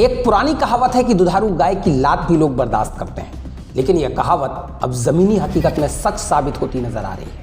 एक पुरानी कहावत है कि दुधारू गाय की लात भी लोग बर्दाश्त करते हैं, लेकिन यह कहावत अब जमीनी हकीकत में सच साबित होती नजर आ रही है।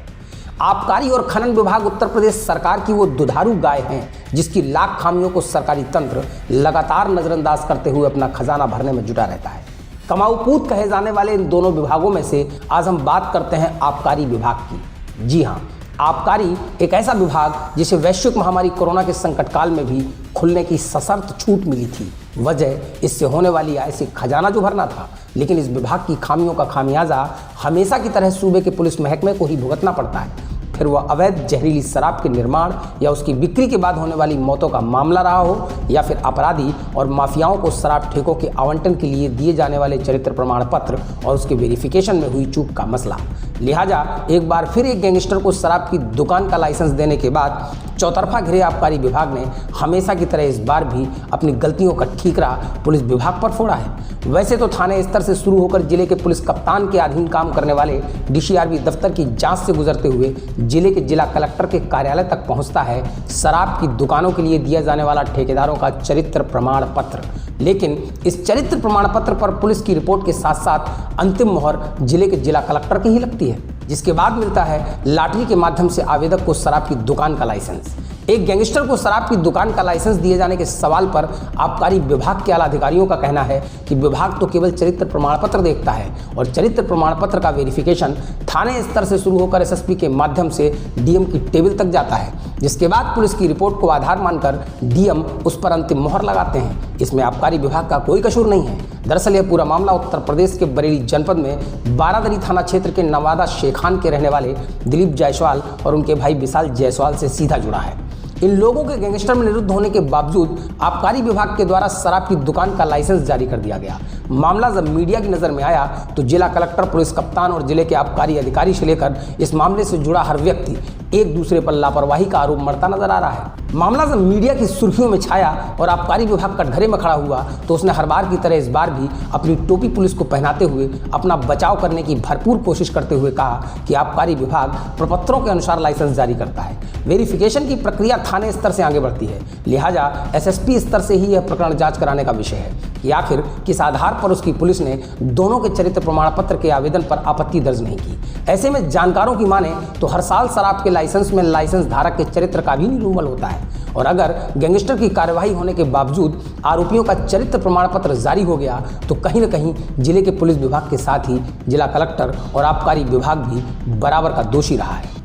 आबकारी और खनन विभाग उत्तर प्रदेश सरकार की वो दुधारू गाय हैं जिसकी लाख खामियों को सरकारी तंत्र लगातार नजरअंदाज करते हुए अपना खजाना भरने में जुटा रहता है। कमाऊपूत कहे जाने वाले इन दोनों विभागों में से आज हम बात करते हैं आबकारी विभाग की। जी हाँ, आबकारी एक ऐसा विभाग जिसे वैश्विक महामारी कोरोना के संकट काल में भी खुलने की सशर्त छूट मिली थी। वजह इससे होने वाली आय से खजाना जो भरना था, लेकिन इस विभाग की खामियों का खामियाजा हमेशा की तरह सूबे के पुलिस महकमे को ही भुगतना पड़ता है। फिर वह अवैध जहरीली शराब के निर्माण या उसकी बिक्री के बाद होने वाली मौतों का मामला रहा हो, या फिर अपराधी और माफियाओं को शराब ठेकों के आवंटन के लिए दिए जाने वाले चरित्र प्रमाण पत्र और उसके वेरिफिकेशन में हुई चूक का मसला। लिहाजा एक बार फिर एक गैंगस्टर को शराब की दुकान का लाइसेंस देने के बाद चौतरफा घिरे आबकारी विभाग ने हमेशा की तरह इस बार भी अपनी गलतियों का ठीकरा पुलिस विभाग पर फोड़ा है। वैसे तो थाने स्तर से शुरू होकर जिले के पुलिस कप्तान के अधीन काम करने वाले DCRB दफ्तर की जांच से गुजरते हुए जिले के जिला कलेक्टर के कार्यालय तक पहुंचता है शराब की दुकानों के लिए दिया जाने वाला ठेकेदारों का चरित्र प्रमाण पत्र। लेकिन इस चरित्र प्रमाण पत्र पर पुलिस की रिपोर्ट के साथ साथ अंतिम मोहर जिले के जिला कलेक्टर की ही लगती है, जिसके बाद मिलता है लॉटरी के माध्यम से आवेदक को शराब की दुकान का लाइसेंस। एक गैंगस्टर को शराब की दुकान का लाइसेंस दिए जाने के सवाल पर आबकारी विभाग के आला अधिकारियों का कहना है कि विभाग तो केवल चरित्र प्रमाण पत्र देखता है और चरित्र प्रमाण पत्र का वेरिफिकेशन थाने स्तर से शुरू होकर SSP के माध्यम से DM की टेबल तक जाता है, जिसके बाद पुलिस की रिपोर्ट को आधार मानकर DM उस पर अंतिम मोहर लगाते हैं। इसमें आबकारी विभाग का कोई कसूर नहीं है। दरअसल यह पूरा मामला उत्तर प्रदेश के बरेली जनपद में बारादरी थाना क्षेत्र के नवादा शेखान के रहने वाले दिलीप जायसवाल और उनके भाई विशाल जायसवाल से सीधा जुड़ा है। इन लोगों के गैंगस्टर में निरुद्ध होने के बावजूद आबकारी विभाग के द्वारा शराब की दुकान का लाइसेंस जारी कर दिया गया। मामला जब मीडिया की नज़र में आया तो जिला कलेक्टर, पुलिस कप्तान और जिले के आबकारी अधिकारी से लेकर इस मामले से जुड़ा हर व्यक्ति एक दूसरे पर लापरवाही का आरोप मढ़ता नजर आ रहा है। मामला जब मीडिया की सुर्खियों में छाया और आबकारी विभाग कटघरे में खड़ा हुआ तो उसने हर बार की तरह इस बार भी अपनी टोपी पुलिस को पहनाते हुए अपना बचाव करने की भरपूर कोशिश करते हुए कहा कि आबकारी विभाग प्रपत्रों के अनुसार लाइसेंस जारी करता है। वेरिफिकेशन की प्रक्रिया थाने स्तर से आगे बढ़ती है, लिहाजा SSP स्तर से ही यह प्रकरण जांच कराने का विषय है कि आखिर किस आधार पर उसकी पुलिस ने दोनों के चरित्र प्रमाण पत्र के आवेदन पर आपत्ति दर्ज नहीं की। ऐसे में जानकारों की माने तो हर साल शराब के लाइसेंस में लाइसेंस धारक के चरित्र का भी रिमूवल होता है, और अगर गैंगस्टर की कार्यवाही होने के बावजूद आरोपियों का चरित्र प्रमाण पत्र जारी हो गया तो कहीं न कहीं जिले के पुलिस विभाग के साथ ही जिला कलेक्टर और आबकारी विभाग भी बराबर का दोषी रहा है,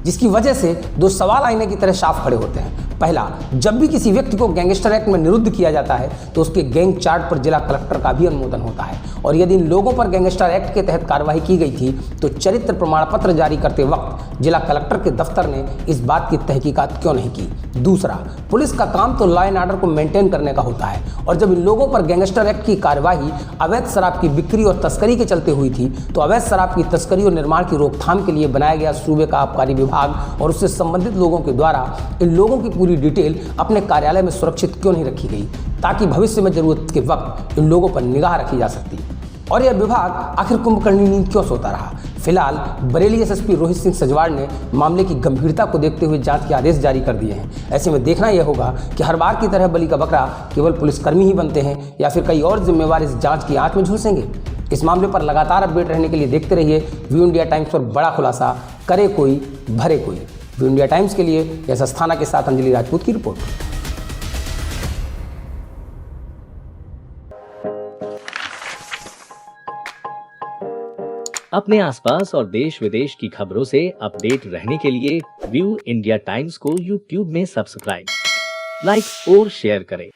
जिसकी वजह से दो सवाल आईने की तरह साफ खड़े होते हैं। पहला, जब भी किसी व्यक्ति को गैंगस्टर एक्ट में निरुद्ध किया जाता है तो उसके गैंग चार्ट पर जिला कलेक्टर का भी अनुमोदन होता है, और यदि इन लोगों पर गैंगस्टर एक्ट के तहत कार्रवाई की गई थी तो चरित्र प्रमाण पत्र जारी करते वक्त जिला कलेक्टर के दफ्तर ने इस बात की तहकीकात क्यों नहीं की। दूसरा, पुलिस का काम तो लॉ एंड ऑर्डर को मेंटेन करने का होता है, और जब इन लोगों पर गैंगस्टर एक्ट की कार्यवाही अवैध शराब की बिक्री और तस्करी के चलते हुई थी तो अवैध शराब की तस्करी और निर्माण की रोकथाम के लिए बनाया गया सूबे का आबकारी विभाग और उससे संबंधित लोगों के द्वारा इन लोगों की पूरी डिटेल अपने कार्यालय में सुरक्षित क्यों नहीं रखी गई, ताकि भविष्य में जरूरत के वक्त इन लोगों पर निगाह रखी जा सकती। और यह विभाग आखिर कुंभकर्णी नींद क्यों सोता रहा। फिलहाल बरेली SSP रोहित सिंह सजवाड़ ने मामले की गंभीरता को देखते हुए जांच के आदेश जारी कर दिए हैं। ऐसे में देखना यह होगा कि हर बार की तरह बलि का बकरा केवल पुलिसकर्मी ही बनते हैं या फिर कई और जिम्मेवार इस जांच की आंच में झुलसेंगे। इस मामले पर लगातार अपडेट रहने के लिए देखते रहिए व्यू इंडिया टाइम्स पर बड़ा खुलासा, करे कोई भरे कोई। व्यू इंडिया टाइम्स के लिए यश अस्थाना के साथ अंजलि राजपूत की रिपोर्ट। अपने आसपास और देश विदेश की खबरों से अपडेट रहने के लिए व्यू इंडिया टाइम्स को YouTube में सब्सक्राइब, लाइक और शेयर करें।